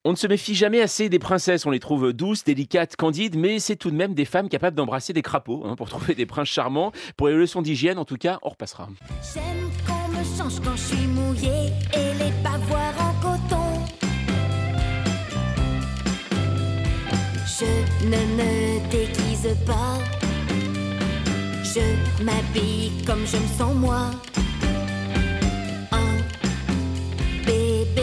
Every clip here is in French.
On ne se méfie jamais assez des princesses, on les trouve douces, délicates, candides, mais c'est tout de même des femmes capables d'embrasser des crapauds pour trouver des princes charmants. Pour les leçons d'hygiène, en tout cas, on repassera. J'aime qu'on me change quand je suis mouillée et les pavoirs en coton. Je ne me déguise pas, je m'habille comme je me sens moi. Un bébé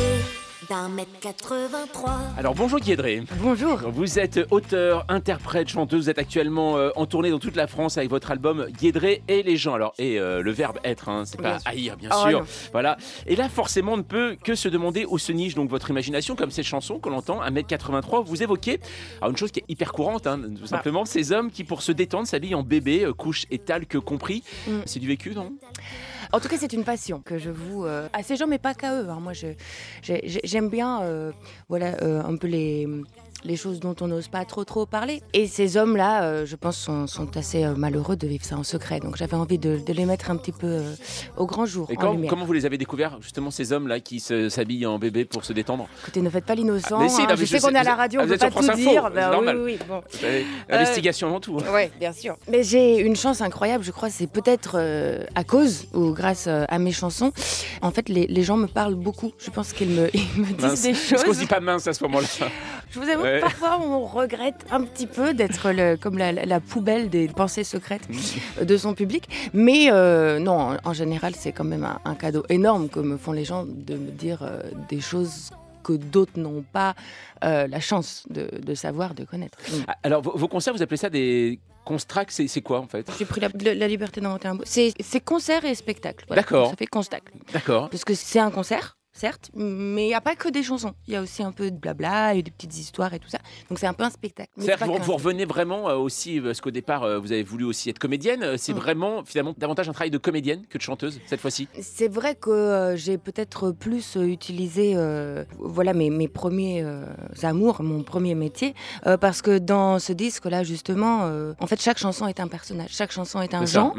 d'1m83. Alors bonjour Guédré. Bonjour. Vous êtes auteur, interprète, chanteuse, vous êtes actuellement en tournée dans toute la France avec votre album Guédré et les gens. Alors, le verbe être, c'est pas haïr, bien sûr. Non. Voilà. Et là, forcément, on ne peut que se demander où se niche donc votre imagination, comme cette chanson qu'on entend, 1m83. Vous évoquez une chose qui est hyper courante, tout simplement, ces hommes qui, pour se détendre, s'habillent en bébé, couche et talc compris. C'est du vécu, non? En tout cas, c'est une passion que je voue à ces gens, mais pas qu'à eux. Moi, j'aime bien un peu les choses dont on n'ose pas trop parler. Et ces hommes-là, je pense, sont assez malheureux de vivre ça en secret. Donc j'avais envie de les mettre un petit peu au grand jour. Et comment vous les avez découverts, justement, ces hommes-là qui s'habillent en bébé pour se détendre? Écoutez, ne faites pas l'innocent. Mais si, je sais qu'on est à la radio, on ne peut pas tout dire. C'est normal. Oui, bon. L'investigation avant tout. Oui, bien sûr. Mais j'ai une chance incroyable, je crois, c'est peut-être à cause ou grâce à mes chansons. En fait, les gens me parlent beaucoup. Je pense qu'ils me disent des choses. Est-ce qu'on se dit pas mince à ce moment-là? Je vous avoue que parfois on regrette un petit peu d'être comme la poubelle des pensées secrètes de son public. Mais non, en général, c'est quand même un cadeau énorme que me font les gens de me dire des choses que d'autres n'ont pas la chance de savoir, de connaître. Alors, vos concerts, vous appelez ça des constracs, c'est quoi en fait? J'ai pris la liberté d'inventer un mot. C'est concert et spectacle. Voilà. D'accord. Ça fait constacle. D'accord. Parce que c'est un concert, certes, mais il n'y a pas que des chansons. Il y a aussi un peu de blabla et des petites histoires et tout ça. Donc c'est un peu un spectacle. C'est-à-dire que vous revenez vraiment aussi, parce qu'au départ, vous avez voulu aussi être comédienne. C'est vraiment, finalement, davantage un travail de comédienne que de chanteuse, cette fois-ci? C'est vrai que j'ai peut-être plus utilisé mes premiers amours, mon premier métier, parce que dans ce disque-là, justement, en fait, chaque chanson est un personnage, chaque chanson est un genre.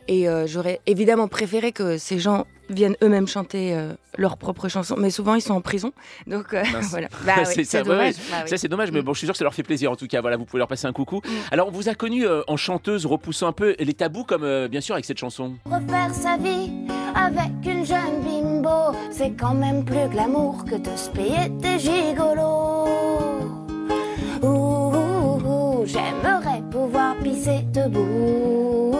Et j'aurais évidemment préféré que ces gens viennent eux-mêmes chanter leurs propres chansons, mais souvent ils sont en prison, donc voilà. C'est dommage. Ça c'est dommage, mais bon, je suis sûr que ça leur fait plaisir en tout cas. Voilà, vous pouvez leur passer un coucou. Alors, on vous a connu en chanteuse, repoussant un peu les tabous, comme bien sûr avec cette chanson. Refaire sa vie avec une jeune bimbo, c'est quand même plus glamour que de se payer des gigolos. J'aimerais pouvoir pisser debout.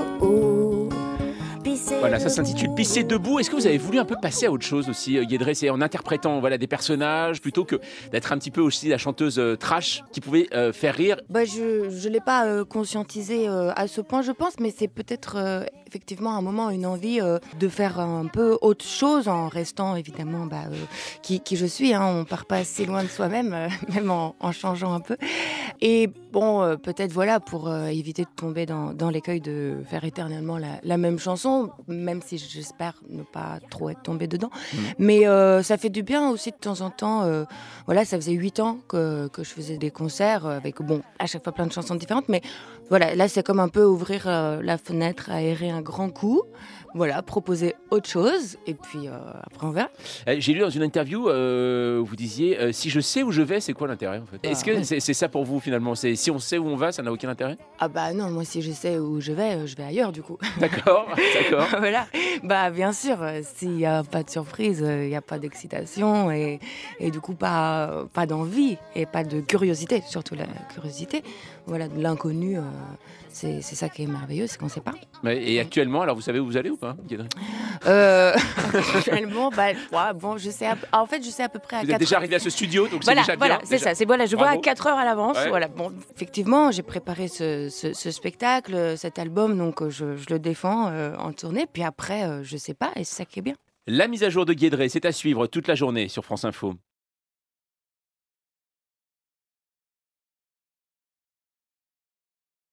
Voilà, ça s'intitule Pisser debout. Est-ce que vous avez voulu un peu passer à autre chose aussi, Guédré? C'est en interprétant des personnages, plutôt que d'être un petit peu aussi la chanteuse trash qui pouvait faire rire? Je ne l'ai pas conscientisé à ce point, je pense, mais c'est peut-être effectivement à un moment une envie de faire un peu autre chose en restant évidemment qui je suis. On ne part pas si loin de soi-même, même en changeant un peu. Et bon, peut-être pour éviter de tomber dans l'écueil de faire éternellement la même chanson, même si j'espère ne pas trop être tombée dedans. Mais ça fait du bien aussi de temps en temps. Ça faisait 8 ans que je faisais des concerts avec, à chaque fois plein de chansons différentes. Mais voilà, là c'est comme un peu ouvrir la fenêtre, aérer un grand coup. Voilà, proposer autre chose, et puis après on verra. J'ai lu dans une interview, vous disiez si je sais où je vais, c'est quoi l'intérêt en fait? Est-ce que c'est ça pour vous finalement? Si on sait où on va, ça n'a aucun intérêt? Ah non, moi si je sais où je vais ailleurs du coup. D'accord. Voilà, bien sûr, s'il n'y a pas de surprise, il n'y a pas d'excitation et du coup pas d'envie et pas de curiosité, surtout la curiosité. Voilà, de l'inconnu, c'est ça qui est merveilleux, c'est qu'on ne sait pas. Et actuellement, alors vous savez où vous allez ou pas, Guédré? Actuellement, je sais à peu près à 4 heures. Vous êtes déjà arrivé à ce studio, donc voilà, c'est déjà bien. C'est ça, je vois à 4 heures à l'avance. Ouais. Voilà, effectivement, j'ai préparé ce spectacle, cet album, donc je le défends en tournée, puis après, je sais pas, et c'est ça qui est bien. La mise à jour de Guédré, c'est à suivre toute la journée sur France Info.